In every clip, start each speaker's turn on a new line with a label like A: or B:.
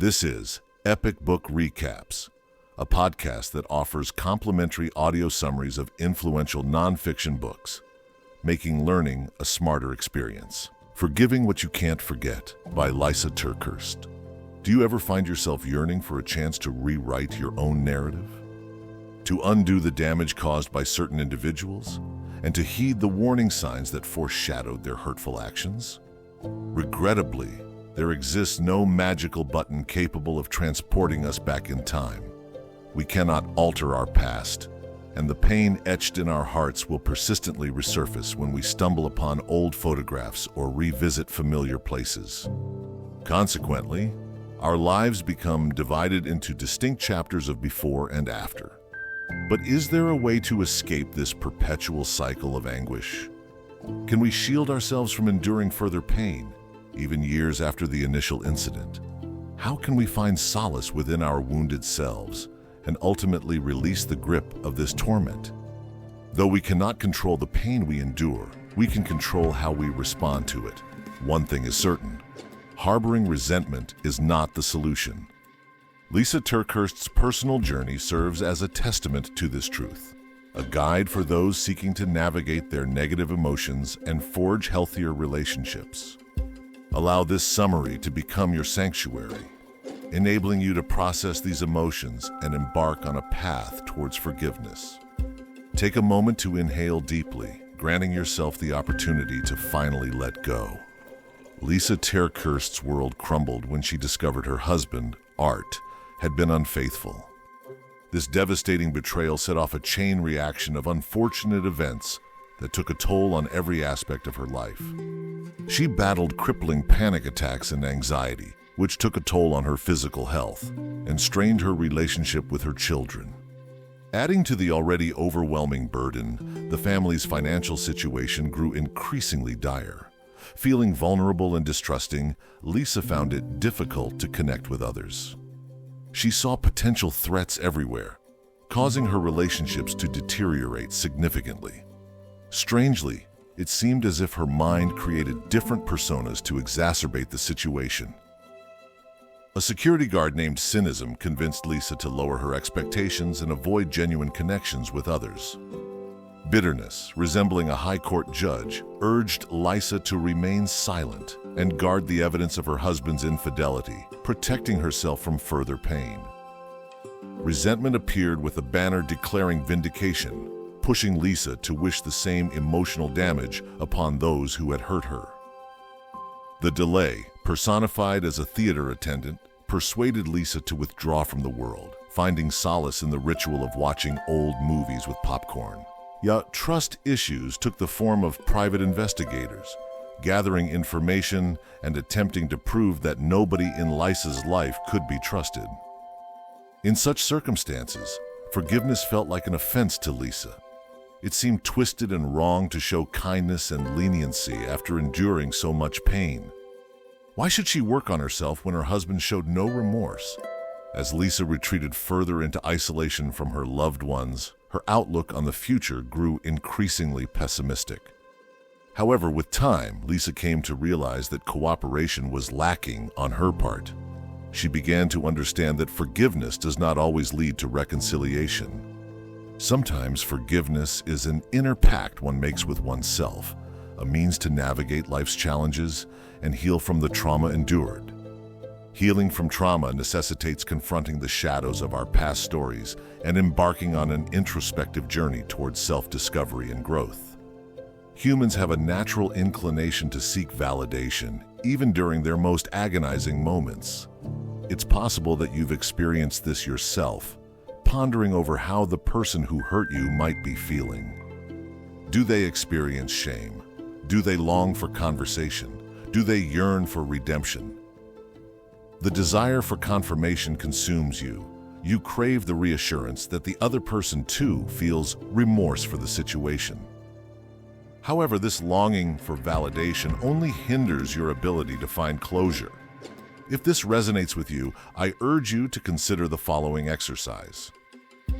A: This is Epic Book Recaps, a podcast that offers complimentary audio summaries of influential nonfiction books, making learning a smarter experience. Forgiving What You Can't Forget by Lysa TerKeurst. Do you ever find yourself yearning for a chance to rewrite your own narrative? To undo the damage caused by certain individuals? And to heed the warning signs that foreshadowed their hurtful actions? Regrettably, there exists no magical button capable of transporting us back in time. We cannot alter our past, and the pain etched in our hearts will persistently resurface when we stumble upon old photographs or revisit familiar places. Consequently, our lives become divided into distinct chapters of before and after. But is there a way to escape this perpetual cycle of anguish? Can we shield ourselves from enduring further pain, even years after the initial incident? How can we find solace within our wounded selves and ultimately release the grip of this torment? Though we cannot control the pain we endure, we can control how we respond to it. One thing is certain: harboring resentment is not the solution. Lysa TerKeurst's personal journey serves as a testament to this truth, a guide for those seeking to navigate their negative emotions and forge healthier relationships. Allow this summary to become your sanctuary, enabling you to process these emotions and embark on a path towards forgiveness. Take a moment to inhale deeply, granting yourself the opportunity to finally let go. Lysa TerKeurst's world crumbled when she discovered her husband, Art, had been unfaithful. This devastating betrayal set off a chain reaction of unfortunate events that took a toll on every aspect of her life. She battled crippling panic attacks and anxiety, which took a toll on her physical health and strained her relationship with her children. Adding to the already overwhelming burden, the family's financial situation grew increasingly dire. Feeling vulnerable and distrusting, Lysa found it difficult to connect with others. She saw potential threats everywhere, causing her relationships to deteriorate significantly. Strangely, it seemed as if her mind created different personas to exacerbate the situation. A security guard named Cynicism convinced Lysa to lower her expectations and avoid genuine connections with others. Bitterness, resembling a high court judge, urged Lysa to remain silent and guard the evidence of her husband's infidelity, protecting herself from further pain. Resentment appeared with a banner declaring vindication, pushing Lysa to wish the same emotional damage upon those who had hurt her. The delay, personified as a theater attendant, persuaded Lysa to withdraw from the world, finding solace in the ritual of watching old movies with popcorn. Yet trust issues took the form of private investigators, gathering information and attempting to prove that nobody in Lysa's life could be trusted. In such circumstances, forgiveness felt like an offense to Lysa. It seemed twisted and wrong to show kindness and leniency after enduring so much pain. Why should she work on herself when her husband showed no remorse? As Lysa retreated further into isolation from her loved ones, her outlook on the future grew increasingly pessimistic. However, with time, Lysa came to realize that cooperation was lacking on her part. She began to understand that forgiveness does not always lead to reconciliation. Sometimes forgiveness is an inner pact one makes with oneself, a means to navigate life's challenges and heal from the trauma endured. Healing from trauma necessitates confronting the shadows of our past stories and embarking on an introspective journey towards self-discovery and growth. Humans have a natural inclination to seek validation, even during their most agonizing moments. It's possible that you've experienced this yourself, pondering over how the person who hurt you might be feeling. Do they experience shame? Do they long for conversation? Do they yearn for redemption? The desire for confirmation consumes you. You crave the reassurance that the other person too feels remorse for the situation. However, this longing for validation only hinders your ability to find closure. If this resonates with you, I urge you to consider the following exercise.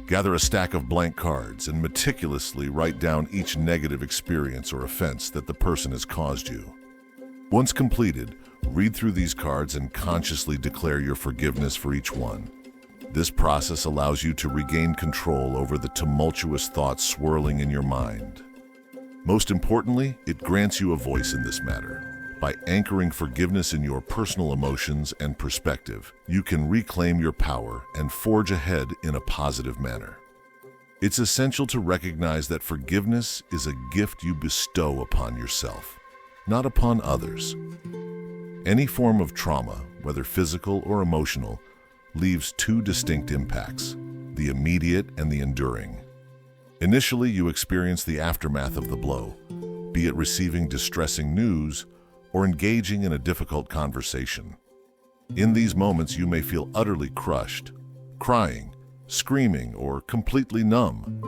A: Gather a stack of blank cards and meticulously write down each negative experience or offense that the person has caused you. Once completed, Read through these cards and consciously declare your forgiveness for each one. This process allows you to regain control over the tumultuous thoughts swirling in your mind. Most importantly, it grants you a voice in this matter. By anchoring forgiveness in your personal emotions and perspective, you can reclaim your power and forge ahead in a positive manner. It's essential to recognize that forgiveness is a gift you bestow upon yourself, not upon others. Any form of trauma, whether physical or emotional, leaves two distinct impacts, the immediate and the enduring. Initially, you experience the aftermath of the blow, be it receiving distressing news or engaging in a difficult conversation. In these moments, you may feel utterly crushed, crying, screaming, or completely numb.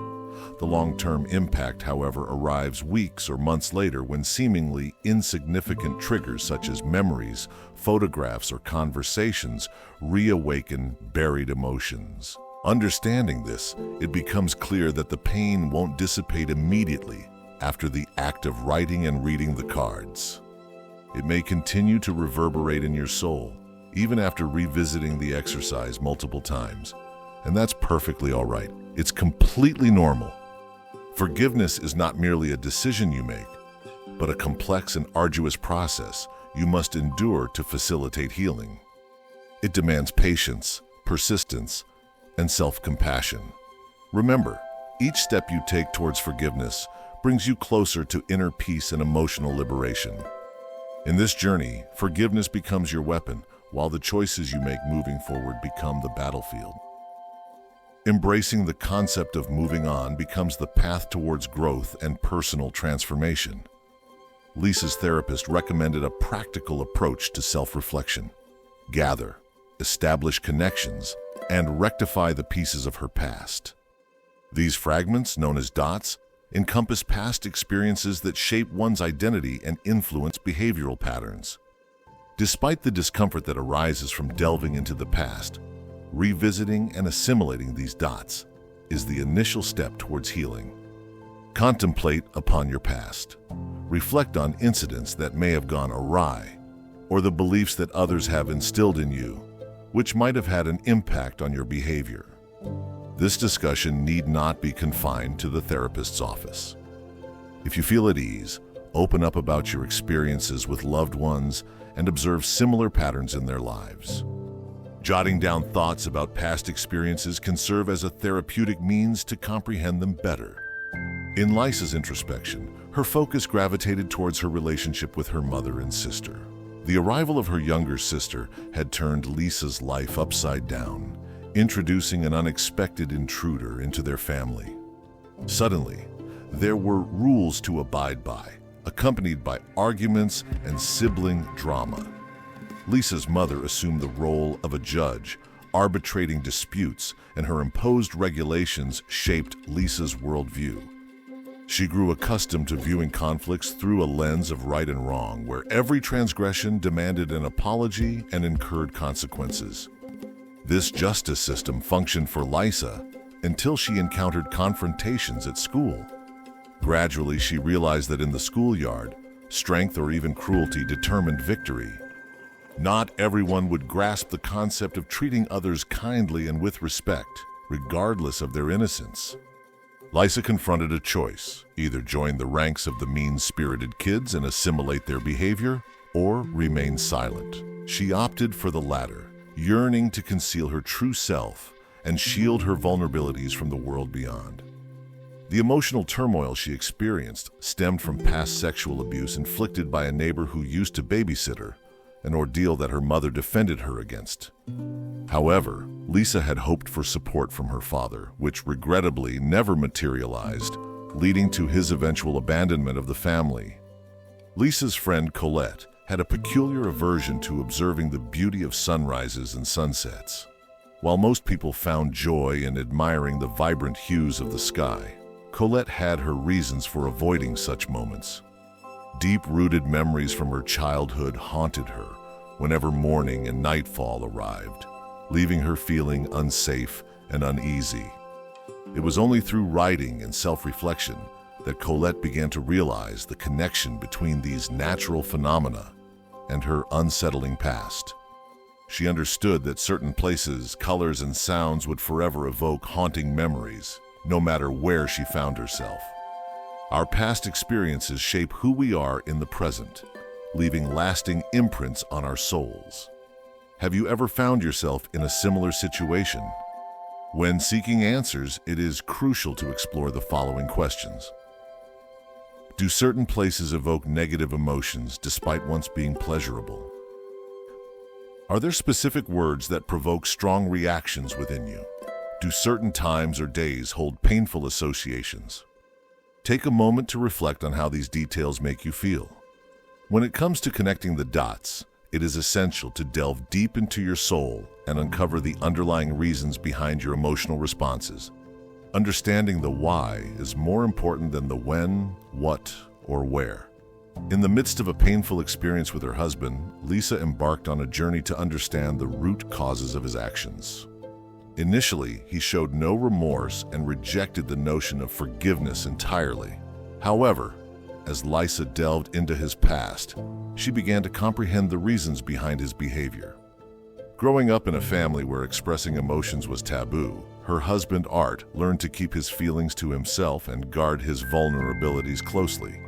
A: The long-term impact, however, arrives weeks or months later when seemingly insignificant triggers such as memories, photographs, or conversations reawaken buried emotions. Understanding this, it becomes clear that the pain won't dissipate immediately after the act of writing and reading the cards. It may continue to reverberate in your soul, even after revisiting the exercise multiple times. And that's perfectly all right. It's completely normal. Forgiveness is not merely a decision you make, but a complex and arduous process you must endure to facilitate healing. It demands patience, persistence, and self-compassion. Remember, each step you take towards forgiveness brings you closer to inner peace and emotional liberation. In this journey, forgiveness becomes your weapon, while the choices you make moving forward become the battlefield. Embracing the concept of moving on becomes the path towards growth and personal transformation. Lysa's therapist recommended a practical approach to self-reflection. Gather, establish connections, and rectify the pieces of her past. These fragments, known as dots, encompass past experiences that shape one's identity and influence behavioral patterns. Despite the discomfort that arises from delving into the past, revisiting and assimilating these dots is the initial step towards healing. Contemplate upon your past. Reflect on incidents that may have gone awry, or the beliefs that others have instilled in you, which might have had an impact on your behavior. This discussion need not be confined to the therapist's office. If you feel at ease, open up about your experiences with loved ones and observe similar patterns in their lives. Jotting down thoughts about past experiences can serve as a therapeutic means to comprehend them better. In Lysa's introspection, her focus gravitated towards her relationship with her mother and sister. The arrival of her younger sister had turned Lysa's life upside down, introducing an unexpected intruder into their family. Suddenly, there were rules to abide by, accompanied by arguments and sibling drama. Lysa's mother assumed the role of a judge, arbitrating disputes, and her imposed regulations shaped Lysa's worldview. She grew accustomed to viewing conflicts through a lens of right and wrong, where every transgression demanded an apology and incurred consequences. This justice system functioned for Lysa until she encountered confrontations at school. Gradually, she realized that in the schoolyard, strength or even cruelty determined victory. Not everyone would grasp the concept of treating others kindly and with respect, regardless of their innocence. Lysa confronted a choice: either join the ranks of the mean-spirited kids and assimilate their behavior, or remain silent. She opted for the latter, yearning to conceal her true self and shield her vulnerabilities from the world beyond. The emotional turmoil she experienced stemmed from past sexual abuse inflicted by a neighbor who used to babysit her, an ordeal that her mother defended her against. However, Lysa had hoped for support from her father, which regrettably never materialized, leading to his eventual abandonment of the family. Lysa's friend Colette had a peculiar aversion to observing the beauty of sunrises and sunsets. While most people found joy in admiring the vibrant hues of the sky, Colette had her reasons for avoiding such moments. Deep-rooted memories from her childhood haunted her whenever morning and nightfall arrived, leaving her feeling unsafe and uneasy. It was only through writing and self-reflection that Colette began to realize the connection between these natural phenomena and her unsettling past. She understood that certain places, colors, and sounds would forever evoke haunting memories, no matter where she found herself. Our past experiences shape who we are in the present, leaving lasting imprints on our souls. Have you ever found yourself in a similar situation? When seeking answers, it is crucial to explore the following questions. Do certain places evoke negative emotions despite once being pleasurable? Are there specific words that provoke strong reactions within you? Do certain times or days hold painful associations? Take a moment to reflect on how these details make you feel. When it comes to connecting the dots, it is essential to delve deep into your soul and uncover the underlying reasons behind your emotional responses. Understanding the why is more important than the when, what, or where. In the midst of a painful experience with her husband, Lysa embarked on a journey to understand the root causes of his actions. Initially, he showed no remorse and rejected the notion of forgiveness entirely. However, as Lysa delved into his past, she began to comprehend the reasons behind his behavior. Growing up in a family where expressing emotions was taboo, her husband Art learned to keep his feelings to himself and guard his vulnerabilities closely.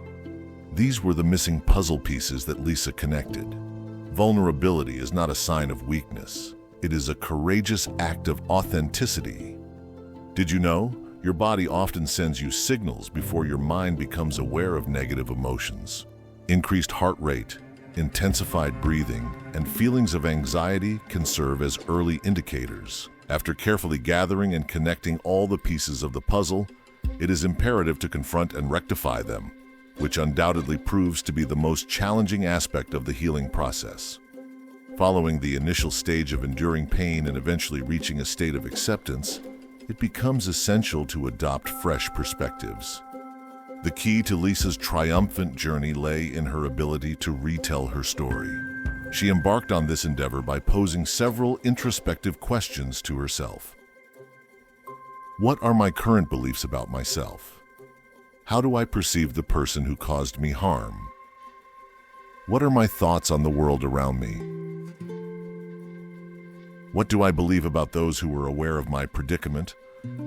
A: These were the missing puzzle pieces that Lysa connected. Vulnerability is not a sign of weakness. It is a courageous act of authenticity. Did you know? Your body often sends you signals before your mind becomes aware of negative emotions. Increased heart rate, intensified breathing, and feelings of anxiety can serve as early indicators. After carefully gathering and connecting all the pieces of the puzzle, it is imperative to confront and rectify them, which undoubtedly proves to be the most challenging aspect of the healing process. Following the initial stage of enduring pain and eventually reaching a state of acceptance, it becomes essential to adopt fresh perspectives. The key to Lysa's triumphant journey lay in her ability to retell her story. She embarked on this endeavor by posing several introspective questions to herself. What are my current beliefs about myself? How do I perceive the person who caused me harm? What are my thoughts on the world around me? What do I believe about those who were aware of my predicament?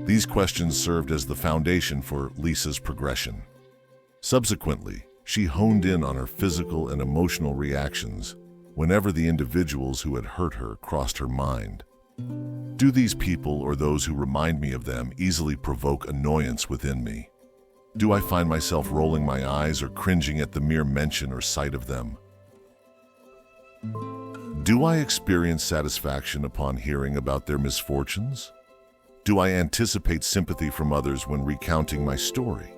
A: These questions served as the foundation for Lysa's progression. Subsequently, she honed in on her physical and emotional reactions whenever the individuals who had hurt her crossed her mind. Do these people or those who remind me of them easily provoke annoyance within me? Do I find myself rolling my eyes or cringing at the mere mention or sight of them? Do I experience satisfaction upon hearing about their misfortunes? Do I anticipate sympathy from others when recounting my story?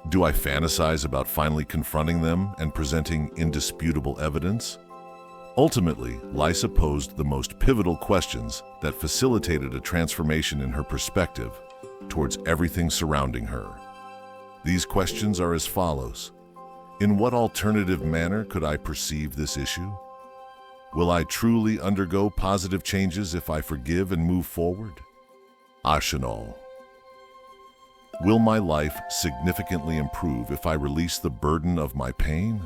A: Do I fantasize about finally confronting them and presenting indisputable evidence? Ultimately, Lysa posed the most pivotal questions that facilitated a transformation in her perspective towards everything surrounding her. These questions are as follows. In what alternative manner could I perceive this issue? Will I truly undergo positive changes if I forgive and move forward? Ashanal. Will my life significantly improve if I release the burden of my pain?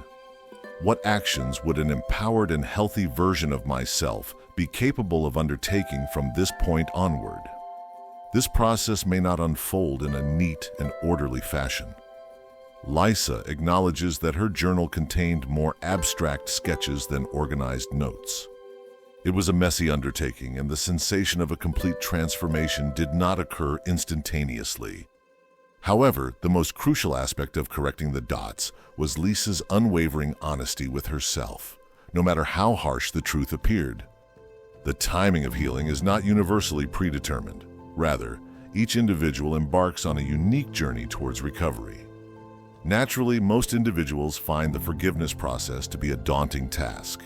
A: What actions would an empowered and healthy version of myself be capable of undertaking from this point onward? This process may not unfold in a neat and orderly fashion. Lysa acknowledges that her journal contained more abstract sketches than organized notes. It was a messy undertaking, and the sensation of a complete transformation did not occur instantaneously. However, the most crucial aspect of correcting the dots was Lysa's unwavering honesty with herself, no matter how harsh the truth appeared. The timing of healing is not universally predetermined. Rather, each individual embarks on a unique journey towards recovery. Naturally, most individuals find the forgiveness process to be a daunting task.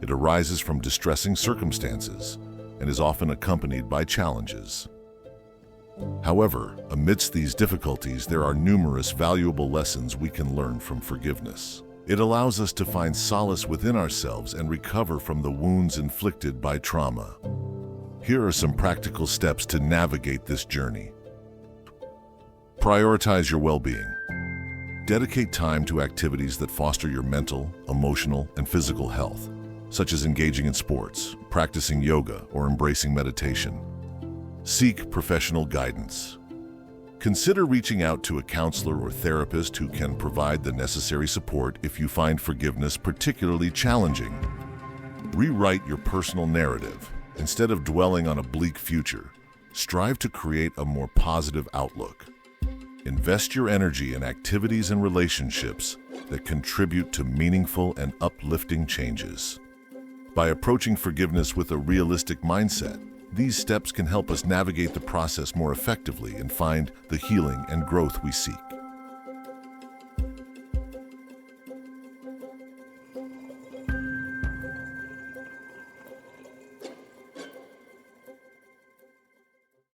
A: It arises from distressing circumstances and is often accompanied by challenges. However, amidst these difficulties, there are numerous valuable lessons we can learn from forgiveness. It allows us to find solace within ourselves and recover from the wounds inflicted by trauma. Here are some practical steps to navigate this journey. Prioritize your well-being. Dedicate time to activities that foster your mental, emotional, and physical health, such as engaging in sports, practicing yoga, or embracing meditation. Seek professional guidance. Consider reaching out to a counselor or therapist who can provide the necessary support if you find forgiveness particularly challenging. Rewrite your personal narrative. Instead of dwelling on a bleak future, strive to create a more positive outlook. Invest your energy in activities and relationships that contribute to meaningful and uplifting changes. By approaching forgiveness with a realistic mindset, these steps can help us navigate the process more effectively and find the healing and growth we seek.